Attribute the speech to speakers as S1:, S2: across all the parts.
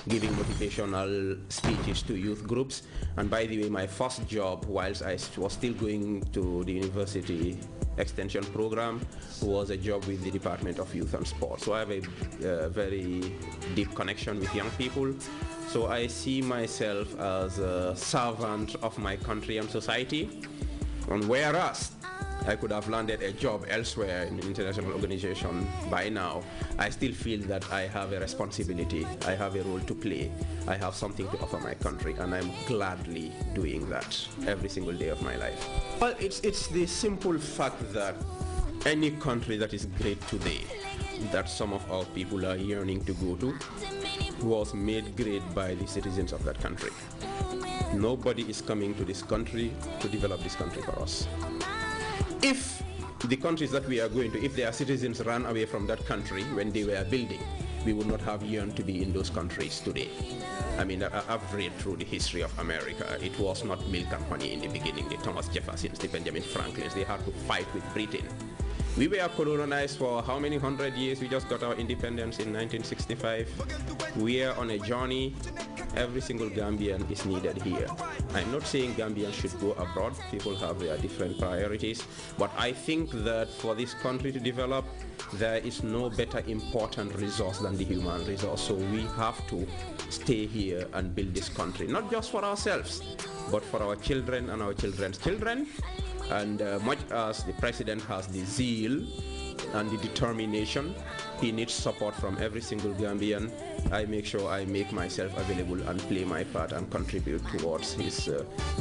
S1: giving motivational speeches to youth groups. And by the way, my first job, whilst I was still going to the university extension program, was a job with the Department of Youth and Sport. So I have a very deep connection with young people. So I see myself as a servant of my country and society. And whereas I could have landed a job elsewhere in an international organization by now, I still feel that I have a responsibility, I have a role to play, I have something to offer my country, and I'm gladly doing that every single day of my life. Well, it's the simple fact that any country that is great today, that some of our people are yearning to go to, was made great by the citizens of that country. Nobody is coming to this country to develop this country for us. If the countries that we are going to, if their citizens ran away from that country when they were building, we would not have yearned to be in those countries today. I mean, I've read through the history of America. It was not milk and honey in the beginning. The Thomas Jeffersons, the Benjamin Franklins, they had to fight with Britain. We were colonized for how many 100 years? We just got our independence in 1965. We are on a journey. Every single Gambian is needed here. I'm not saying Gambians should go abroad. People have their different priorities. But I think that for this country to develop, there is no better important resource than the human resource. So we have to stay here and build this country, not just for ourselves, but for our children and our children's children. And much as the president has the zeal and the determination, he needs support from every single Gambian. I make sure I make myself available and play my part and contribute towards his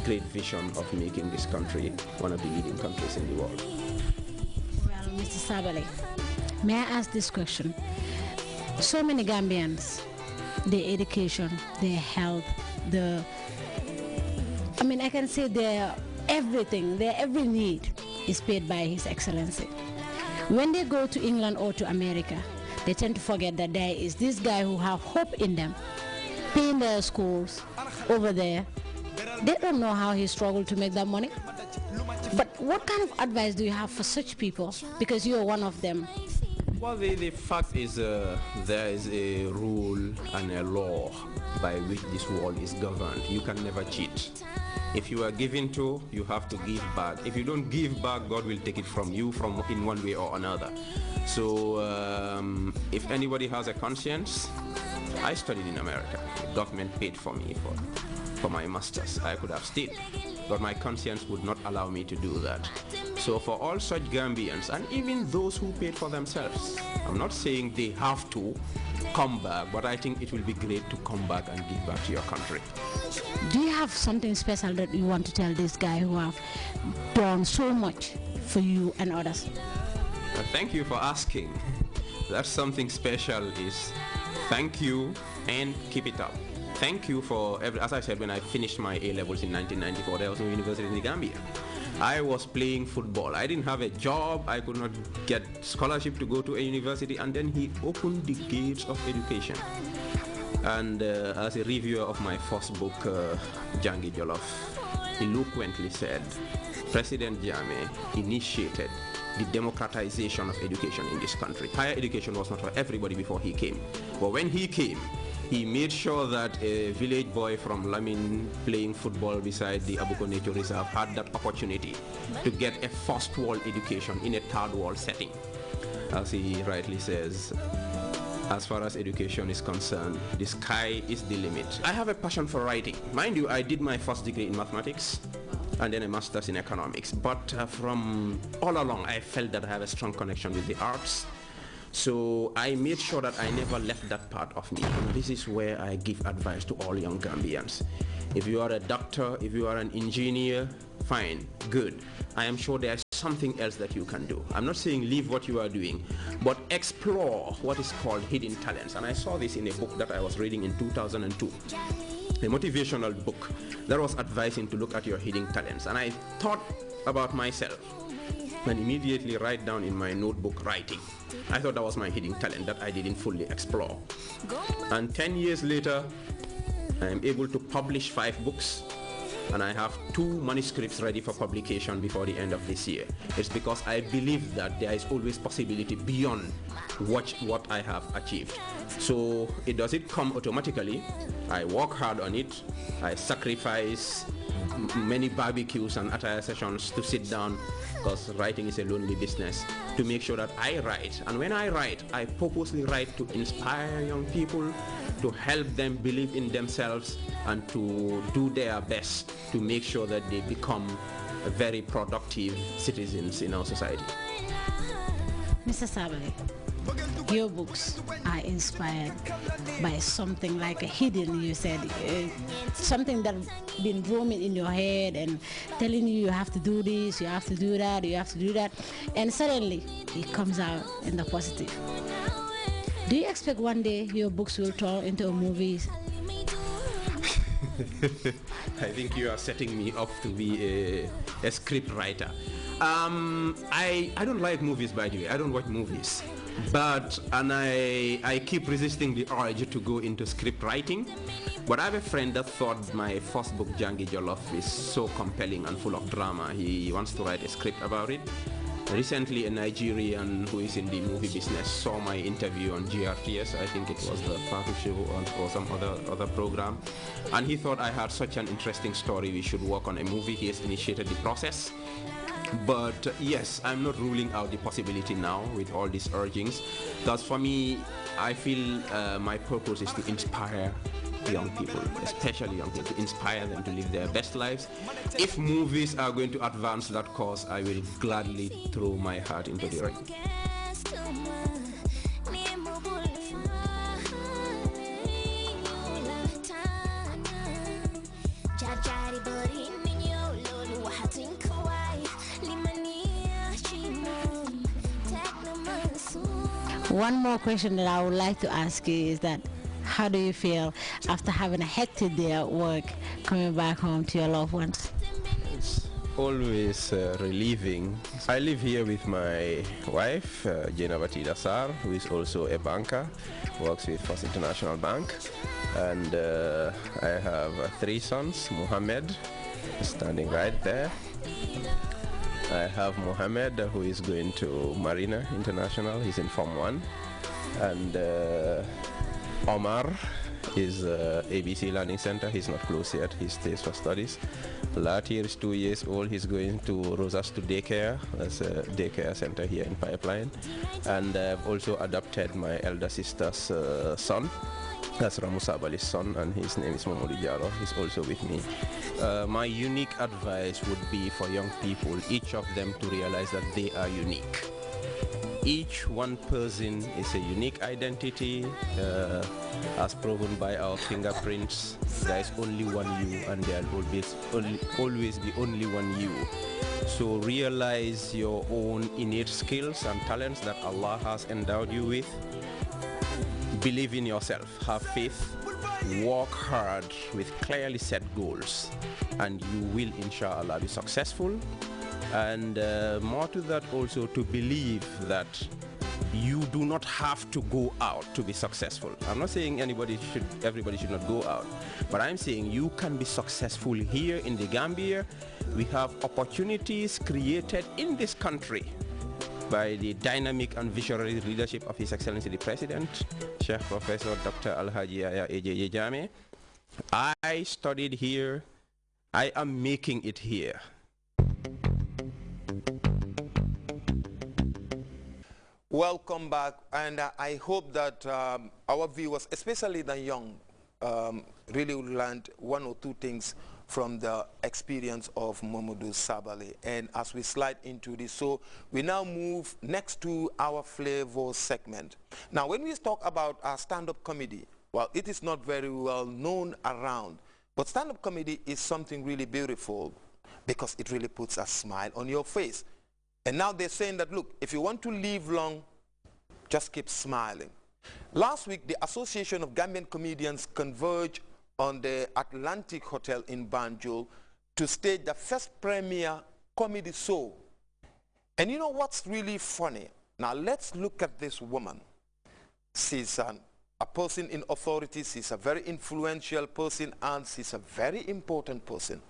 S1: great vision of making this country one of the leading countries in the world.
S2: Well, Mr. Sabali, may I ask this question? So many Gambians, their education, their health, I can say their everything, their every need is paid by His Excellency. When they go to England or to America, they tend to forget that there is this guy who have hope in them, paying their schools over there. They don't know how he struggled to make that money. But what kind of advice do you have for such people? Because you are one of them.
S1: Well, the fact is there is a rule and a law by which this world is governed. You can never cheat. If you are given to, you have to give back. If you don't give back, God will take it from you in one way or another. So if anybody has a conscience, I studied in America. The government paid for me for my master's. I could have stayed, but my conscience would not allow me to do that. So for all such Gambians, and even those who paid for themselves, I'm not saying they have to come back, but I think it will be great to come back and give back to your country.
S2: Do you have something special that you want to tell this guy who have done so much for you and others?
S1: Thank you for asking. That's something special is thank you and keep it up. Thank you for as I said, when I finished my A-levels in 1994, there was no university in the Gambia. I was playing football. I didn't have a job. I could not get scholarship to go to a university. And then he opened the gates of education. And as a reviewer of my first book, Jangi Jolof, eloquently said, President Jammeh initiated the democratization of education in this country. Higher education was not for everybody before he came. But when he came, he made sure that a village boy from Lamin playing football beside the Abuko Nature Reserve had that opportunity to get a first world education in a third world setting. As he rightly says, as far as education is concerned, the sky is the limit. I have a passion for writing. Mind you, I did my first degree in mathematics and then a master's in economics. But from all along, I felt that I have a strong connection with the arts. So I made sure that I never left that part of me. And this is where I give advice to all young Gambians. If you are a doctor, if you are an engineer, fine, good. I am sure there's something else that you can do. I'm not saying leave what you are doing, but explore what is called hidden talents. And I saw this in a book that I was reading in 2002. A motivational book that was advising to look at your hidden talents. And I thought about myself and immediately write down in my notebook writing. I thought that was my hidden talent that I didn't fully explore. And 10 years later, I am able to publish 5 books, and I have 2 manuscripts ready for publication before the end of this year. It's because I believe that there is always possibility beyond what I have achieved. So it doesn't come automatically. I work hard on it. I sacrifice many barbecues and attire sessions to sit down, because writing is a lonely business, to make sure that I write. And when I write, I purposely write to inspire young people, to help them believe in themselves, and to do their best to make sure that they become very productive citizens in our society.
S2: Mr. Sabali, your books are inspired by something like a hidden, you said, something that been roaming in your head and telling you have to do this, you have to do that, you have to do that, and suddenly it comes out in the positive. Do you expect one day your books will turn into movies?
S1: I think you are setting me up to be a script writer. I don't like movies, by the way. I don't watch movies. And I keep resisting the urge to go into script writing. But I have a friend that thought my first book, Jangi Jollof, is so compelling and full of drama. He wants to write a script about it. Recently, a Nigerian who is in the movie business saw my interview on GRTS. I think it was the Fahu show or some other program. And he thought I had such an interesting story, we should work on a movie. He has initiated the process. But yes, I'm not ruling out the possibility now with all these urgings, because for me, I feel my purpose is to inspire young people, especially young people, to inspire them to live their best lives. If movies are going to advance that cause, I will gladly throw my heart into the ring.
S2: One more question that I would like to ask you is that, how do you feel after having a hectic day at work, coming back home to your loved ones?
S3: It's always relieving. I live here with my wife, Jena Batida Sar, who is also a banker, works with First International Bank. And I have 3 sons, Mohammed, standing right there. I have Mohammed, who is going to Marina International. He's in Form 1. And Omar is ABC Learning Center. He's not close yet. He stays for studies. Latir is 2 years old. He's going to Rosastu Daycare. That's a daycare center here in Pipeline. And I've also adopted my elder sister's son. That's Ramu Sabali's son, and his name is Mamadou Diallo. He's also with me. My unique advice would be for young people, each of them, to realize that they are unique. Each one person is a unique identity, as proven by our fingerprints. There is only one you, and there will always be only one you. So realize your own innate skills and talents that Allah has endowed you with. Believe in yourself, have faith, work hard with clearly set goals, and you will, inshallah, be successful. And more to that, also to believe that you do not have to go out to be successful. I'm not saying everybody should not go out, but I'm saying you can be successful here in the Gambia. We have opportunities created in this country by the dynamic and visionary leadership of His Excellency the President, Sheikh Professor Dr. Alhaji Yaya Ejeje Jammeh. I studied here. I am making it here.
S4: Welcome back, and I hope that our viewers, especially the young, really will learn 1 or 2 things from the experience of Mamadou Sabali. And as we slide into this, so we now move next to our flavor segment. Now, when we talk about our stand-up comedy, well, it is not very well known around, but stand-up comedy is something really beautiful because it really puts a smile on your face. And now they're saying that, look, if you want to live long, just keep smiling. Last week, the Association of Gambian Comedians converged on the Atlantic Hotel in Banjul to stage the first premiere comedy show. And you know what's really funny? Now let's look at this woman. She's a person in authority. She's a very influential person, and she's a very important person.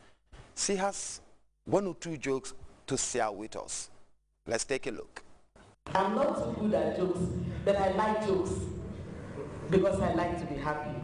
S4: She has 1 or 2 jokes to share with us. Let's take a look.
S5: I'm not so good at jokes, but I like jokes. because I like to be happy.